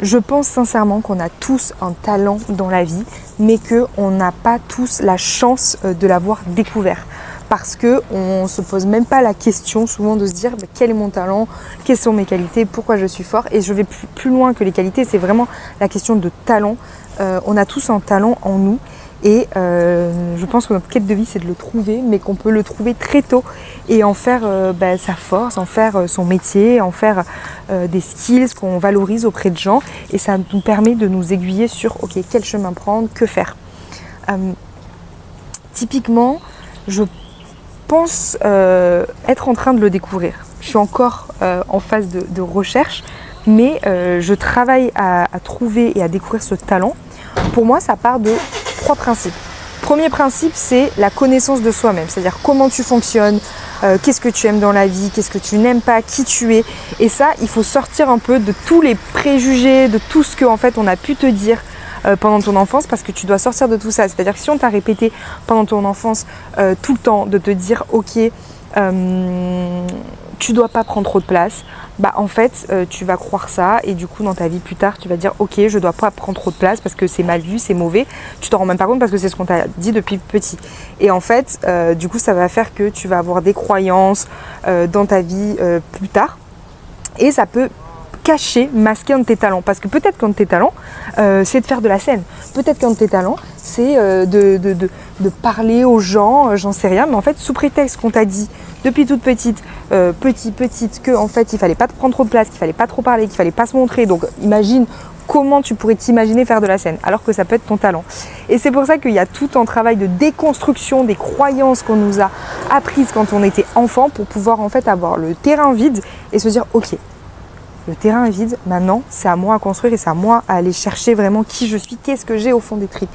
Je pense sincèrement qu'on a tous un talent dans la vie, mais qu'on n'a pas tous la chance de l'avoir découvert. Parce qu'on ne se pose même pas la question souvent de se dire quel est mon talent, quelles sont mes qualités, pourquoi je suis fort. Et je vais plus loin que les qualités, c'est vraiment la question de talent. On a tous un talent en nous. Et je pense que notre quête de vie, c'est de le trouver, mais qu'on peut le trouver très tôt et en faire sa force, en faire son métier, en faire des skills qu'on valorise auprès de gens. Et ça nous permet de nous aiguiller sur ok, quel chemin prendre, que faire. Typiquement, je pense être en train de le découvrir. Je suis encore en phase de recherche, mais je travaille à trouver et à découvrir ce talent. Pour moi, ça part de 3 principes. Premier principe, c'est la connaissance de soi-même, c'est-à-dire comment tu fonctionnes, qu'est-ce que tu aimes dans la vie, qu'est-ce que tu n'aimes pas, qui tu es. Et ça, il faut sortir un peu de tous les préjugés, de tout ce qu'en fait on a pu te dire pendant ton enfance, parce que tu dois sortir de tout ça. C'est-à-dire que si on t'a répété pendant ton enfance tout le temps de te dire ok, tu dois pas prendre trop de place, en fait tu vas croire ça et du coup dans ta vie plus tard tu vas dire ok, je dois pas prendre trop de place parce que c'est mal vu, c'est mauvais. Tu t'en rends même pas compte parce que c'est ce qu'on t'a dit depuis petit. Et en fait du coup ça va faire que tu vas avoir des croyances dans ta vie plus tard et ça peut cacher, masquer un de tes talents. Parce que peut-être qu'un de tes talents, c'est de faire de la scène. Peut-être qu'un de tes talents, c'est de parler aux gens, j'en sais rien. Mais en fait, sous prétexte qu'on t'a dit depuis toute petite, petite, que en fait, il fallait pas te prendre trop de place, qu'il fallait pas trop parler, qu'il fallait pas se montrer. Donc, imagine comment tu pourrais t'imaginer faire de la scène, alors que ça peut être ton talent. Et c'est pour ça qu'il y a tout un travail de déconstruction des croyances qu'on nous a apprises quand on était enfant pour pouvoir en fait avoir le terrain vide et se dire ok, le terrain est vide, maintenant c'est à moi à construire et c'est à moi à aller chercher vraiment qui je suis, qu'est-ce que j'ai au fond des tripes.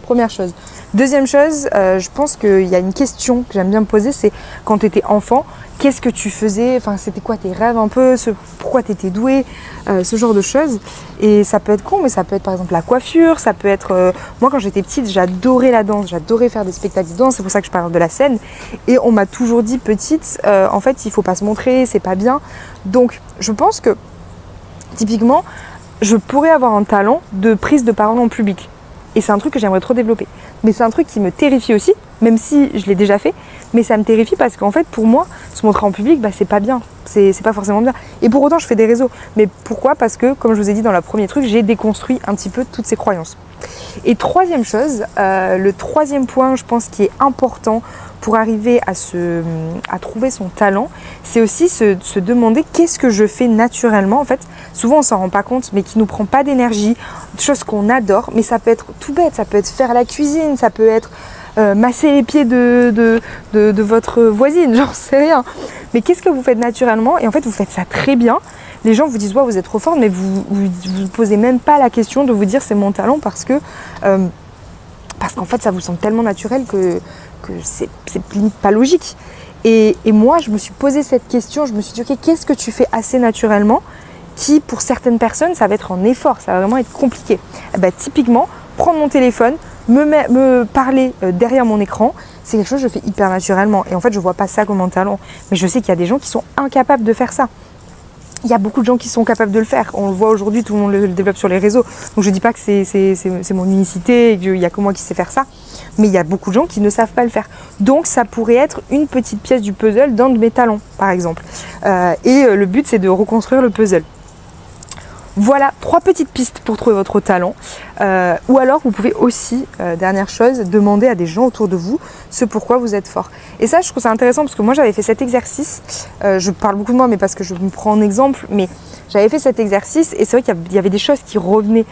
Première chose. Deuxième chose, je pense qu'il y a une question que j'aime bien me poser, c'est quand tu étais enfant, qu'est-ce que tu faisais, enfin c'était quoi tes rêves un peu, pourquoi tu étais doué, ce genre de choses. Et ça peut être con, mais ça peut être par exemple la coiffure, ça peut être... moi quand j'étais petite, j'adorais la danse, j'adorais faire des spectacles de danse, c'est pour ça que je parle de la scène. Et on m'a toujours dit petite, en fait il faut pas se montrer, c'est pas bien. Donc je pense que typiquement, je pourrais avoir un talent de prise de parole en public. Et c'est un truc que j'aimerais trop développer. Mais c'est un truc qui me terrifie aussi, même si je l'ai déjà fait. Mais ça me terrifie parce qu'en fait, pour moi, se montrer en public, c'est pas bien. C'est pas forcément bien. Et pour autant, je fais des réseaux. Mais pourquoi ? Parce que, comme je vous ai dit dans le premier truc, j'ai déconstruit un petit peu toutes ces croyances. Et troisième chose, le troisième point, je pense, qui est important pour arriver à trouver son talent, c'est aussi se demander qu'est-ce que je fais naturellement. En fait, souvent on s'en rend pas compte, mais qui nous prend pas d'énergie, chose qu'on adore, mais ça peut être tout bête, ça peut être faire la cuisine, ça peut être masser les pieds de votre voisine, j'en sais rien. Mais qu'est-ce que vous faites naturellement ? Et en fait, vous faites ça très bien. Les gens vous disent ouais, vous êtes trop forte, mais vous posez même pas la question de vous dire c'est mon talent parce qu'en fait ça vous semble tellement naturel que c'est limite pas logique. Et moi je me suis posé cette question, je me suis dit ok, qu'est-ce que tu fais assez naturellement qui pour certaines personnes ça va être un effort, ça va vraiment être compliqué. Typiquement prendre mon téléphone, me parler derrière mon écran, c'est quelque chose que je fais hyper naturellement. Et en fait je vois pas ça comme un talent, mais je sais qu'il y a des gens qui sont incapables de faire ça. Il y a beaucoup de gens qui sont capables de le faire. On le voit aujourd'hui, tout le monde le développe sur les réseaux. Donc je ne dis pas que c'est mon unicité et qu'il n'y a que moi qui sais faire ça. Mais il y a beaucoup de gens qui ne savent pas le faire. Donc ça pourrait être une petite pièce du puzzle d'un de mes talents, par exemple. Et le but, c'est de reconstruire le puzzle. Voilà 3 petites pistes pour trouver votre talent. Ou alors vous pouvez aussi, dernière chose, demander à des gens autour de vous ce pourquoi vous êtes fort. Et ça je trouve ça intéressant parce que moi j'avais fait cet exercice, je parle beaucoup de moi mais parce que je me prends en exemple, mais j'avais fait cet exercice et c'est vrai qu'il y avait des choses qui revenaient.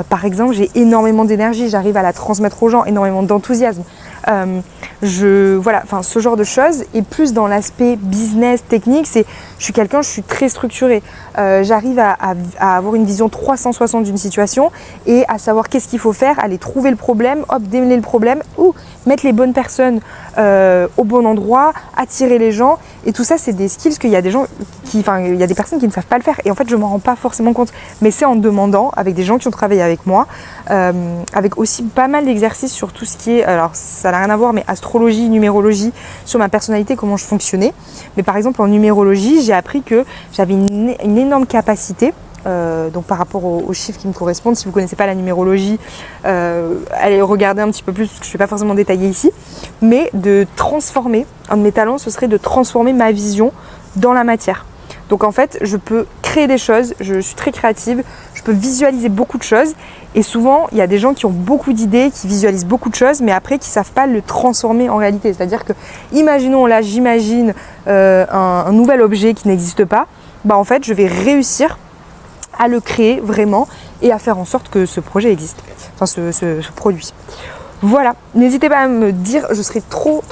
Par exemple, j'ai énormément d'énergie, j'arrive à la transmettre aux gens, énormément d'enthousiasme. Ce genre de choses. Et plus dans l'aspect business, technique, je suis très structurée. J'arrive à avoir une vision 360 d'une situation et à savoir qu'est-ce qu'il faut faire, aller trouver le problème, démêler le problème ou mettre les bonnes personnes au bon endroit, attirer les gens. Et tout ça, c'est des skills qu'il y a des gens il y a des personnes qui ne savent pas le faire. Et en fait, je ne m'en rends pas forcément compte. Mais c'est en demandant avec des gens qui ont travaillé avec moi, avec aussi pas mal d'exercices sur tout ce qui est, alors ça n'a rien à voir, mais astrologie, numérologie, sur ma personnalité, comment je fonctionnais. Mais par exemple, en numérologie, j'ai appris que j'avais une énorme capacité donc par rapport aux chiffres qui me correspondent. Si vous ne connaissez pas la numérologie, allez regarder un petit peu plus, parce que je ne vais pas forcément détailler ici, mais de transformer, un de mes talents, ce serait de transformer ma vision dans la matière. Donc en fait, je peux créer des choses, je suis très créative, je peux visualiser beaucoup de choses et souvent, il y a des gens qui ont beaucoup d'idées, qui visualisent beaucoup de choses, mais après qui ne savent pas le transformer en réalité. C'est-à-dire que, imaginons là, j'imagine un nouvel objet qui n'existe pas, bah en fait, je vais réussir à le créer vraiment et à faire en sorte que ce projet existe, enfin ce produit. Voilà, n'hésitez pas à me dire, je serais trop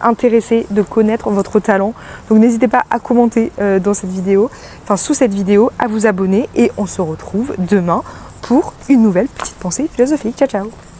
intéressée de connaître votre talent. Donc n'hésitez pas à commenter dans cette vidéo, enfin sous cette vidéo, à vous abonner et on se retrouve demain pour une nouvelle petite pensée philosophique. Ciao ciao.